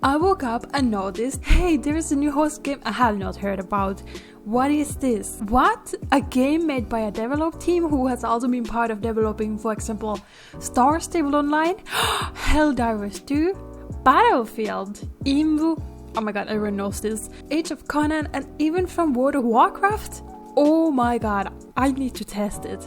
I woke up and noticed, hey, there is a new horse game I have not heard about. What is this? What? A game made by a developed team who has also been part of developing, for example, Starstable Online, Helldivers 2, Battlefield, Imbu, oh my god, everyone knows this, Age of Conan, and even from World of Warcraft? Oh my god, I need to test it.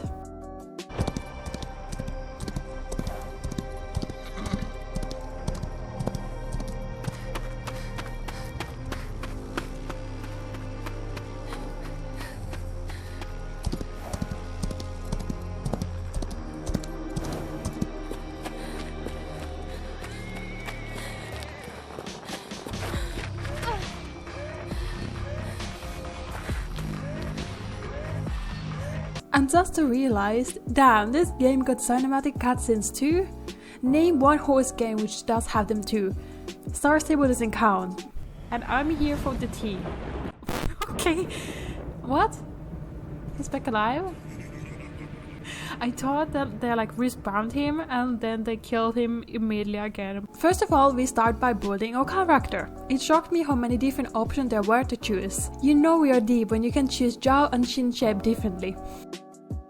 And just realized, damn, this game got cinematic cutscenes too? Name one horse game which does have them too. Starstable doesn't count. And I'm here for the tea. Okay. What? He's back alive? I thought that they respawned him and then they killed him immediately again. First of all, we start by building our character. It shocked me how many different options there were to choose. You know we are deep when you can choose jaw and chin shape differently.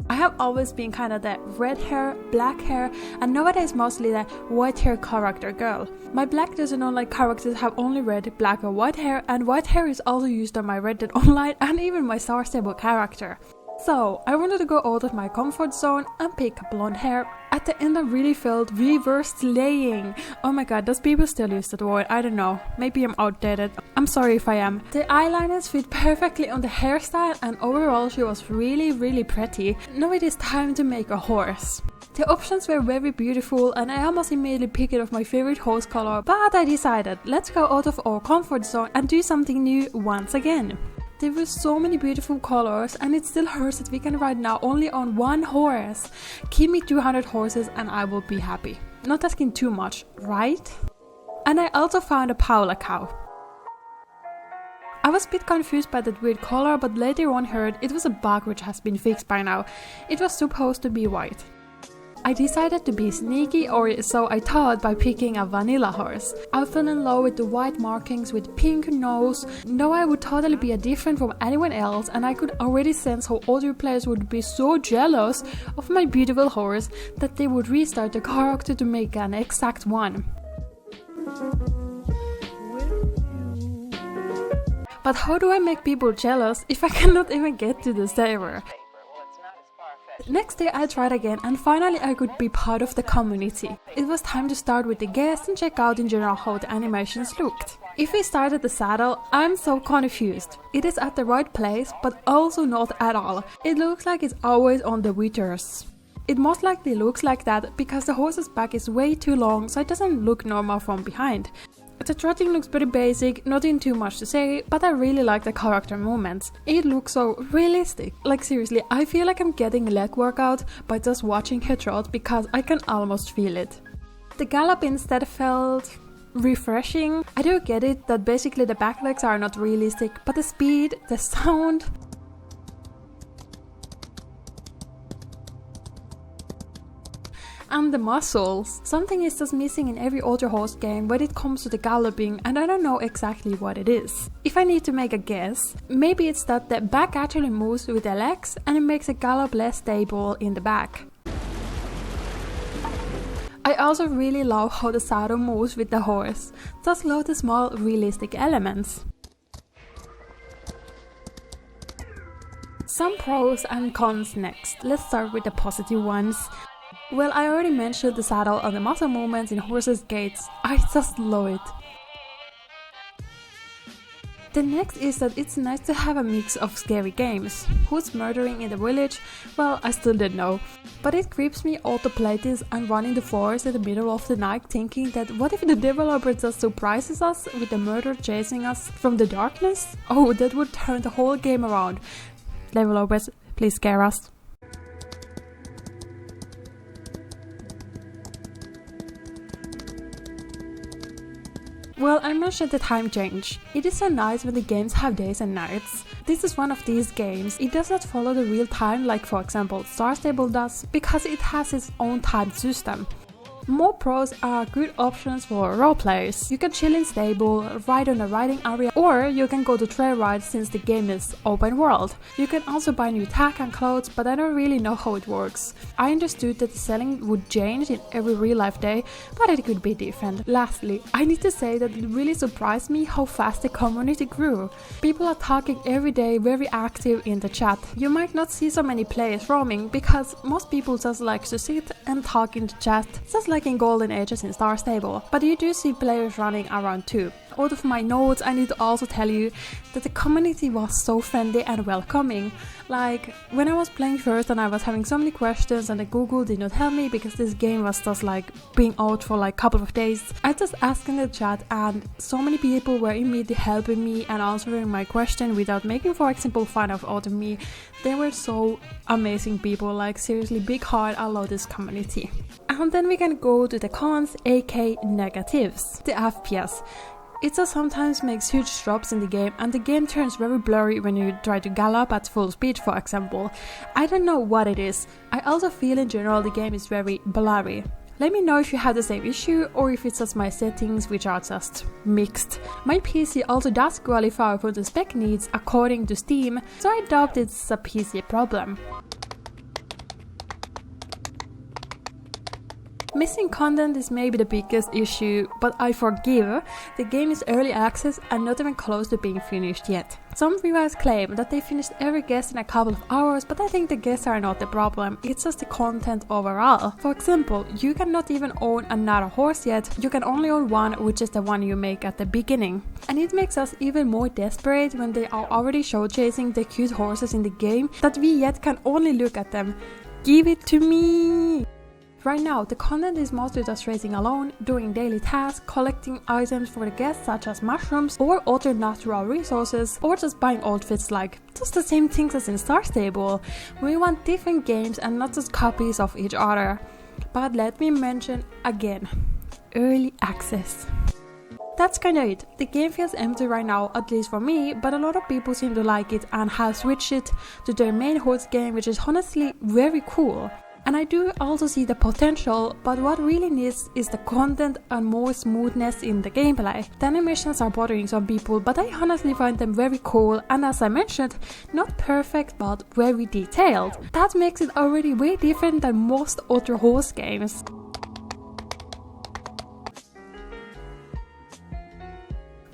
I have always been kind of the red hair, black hair, and nowadays mostly the white hair character girl. My Black Desert Online characters have only red, black or white hair, and white hair is also used on my Red Dead Online and even my Starstable character. So, I wanted to go out of my comfort zone and pick blonde hair. At the end I really felt reverse slaying. Oh my god, does people still use that word? I don't know. Maybe I'm outdated. I'm sorry if I am. The eyeliners fit perfectly on the hairstyle and overall she was really pretty. Now it is time to make a horse. The options were very beautiful and I almost immediately picked it of my favorite horse color, but I decided, let's go out of our comfort zone and do something new once again. There were so many beautiful colors and it still hurts that we can ride now only on one horse. Give me 200 horses and I will be happy. Not asking too much, right? And I also found a Paula cow. I was a bit confused by that weird color, but later on heard it was a bug which has been fixed by now. It was supposed to be white. I decided to be sneaky, or so I thought, by picking a vanilla horse. I fell in love with the white markings with pink nose. Now I would totally be different from anyone else and I could already sense how other players would be so jealous of my beautiful horse that they would restart the character to make an exact one. But how do I make people jealous if I cannot even get to the server? Next day I tried again and finally I could be part of the community. It was time to start with the guests and check out in general how the animations looked. If we start at the saddle, I'm so confused. It is at the right place, but also not at all. It looks like it's always on the withers. It most likely looks like that because the horse's back is way too long, so it doesn't look normal from behind. The trotting looks pretty basic, nothing too much to say, but I really like the character movements. It looks so realistic. Like seriously, I feel like I'm getting a leg workout by just watching her trot because I can almost feel it. The gallop instead felt refreshing. I do get it that basically the back legs are not realistic, but the speed, the sound... and the muscles. Something is just missing in every other horse game when it comes to the galloping, and I don't know exactly what it is. If I need to make a guess, maybe it's that the back actually moves with the legs and it makes a gallop less stable in the back. I also really love how the saddle moves with the horse. Just love the small realistic elements. Some pros and cons next. Let's start with the positive ones. Well, I already mentioned the saddle and the muscle movements in horses' gaits. I just love it. The next is that it's nice to have a mix of scary games. Who's murdering in the village? Well, I still don't know. But it creeps me out to play this and run in the forest in the middle of the night thinking that what if the developer just surprises us with the murder chasing us from the darkness? Oh, that would turn the whole game around. Developers, please scare us. Well, I mentioned the time change. It is so nice when the games have days and nights. This is one of these games. It does not follow the real time like for example Starstable does because it has its own time system. More pros are good options for role players. You can chill in stable, ride on a riding area, or you can go to trail ride since the game is open world. You can also buy new tag and clothes, but I don't really know how it works. I understood that the selling would change in every real life day, but it could be different. Lastly, I need to say that it really surprised me how fast the community grew. People are talking every day, very active in the chat. You might not see so many players roaming because most people just like to sit and talk in the chat, just like in golden ages in Starstable. But you do see players running around too. Out of my notes, I need to also tell you that the community was so friendly and welcoming. Like, when I was playing first and I was having so many questions and the Google did not help me because this game was just like being out for like a couple of days, I just asked in the chat and so many people were immediately helping me and answering my question without making, for example, fun of out of me. They were so amazing people, like seriously big heart. I love this community. And then we can go to the cons, aka negatives. The FPS. It just sometimes makes huge drops in the game and the game turns very blurry when you try to gallop at full speed, for example. I don't know what it is. I also feel in general the game is very blurry. Let me know if you have the same issue or if it's just my settings which are just mixed. My PC also does qualify for the spec needs according to Steam, so I doubt it's a PC problem. Missing content is maybe the biggest issue, but I forgive. The game is early access and not even close to being finished yet. Some reviewers claim that they finished every guest in a couple of hours, but I think the guests are not the problem, it's just the content overall. For example, you cannot even own another horse yet, you can only own one, which is the one you make at the beginning. And it makes us even more desperate when they are already showcasing the cute horses in the game that we yet can only look at them. Give it to me! Right now, the content is mostly just racing alone, doing daily tasks, collecting items for the guests such as mushrooms or other natural resources, or just buying outfits, like just the same things as in Starstable. We want different games and not just copies of each other. But let me mention again, early access. That's kinda it. The game feels empty right now, at least for me, but a lot of people seem to like it and have switched it to their main horse game, which is honestly very cool. And I do also see the potential, but what really needs is the content and more smoothness in the gameplay. The animations are bothering some people, but I honestly find them very cool and, as I mentioned, not perfect but very detailed. That makes it already way different than most other horse games.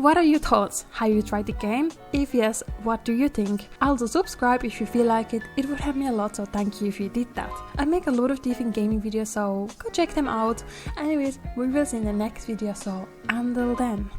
What are your thoughts? Have you tried the game? If yes, what do you think? Also subscribe if you feel like it, it would help me a lot, so thank you if you did that. I make a lot of different gaming videos, so go check them out. Anyways, we will see in the next video, so until then.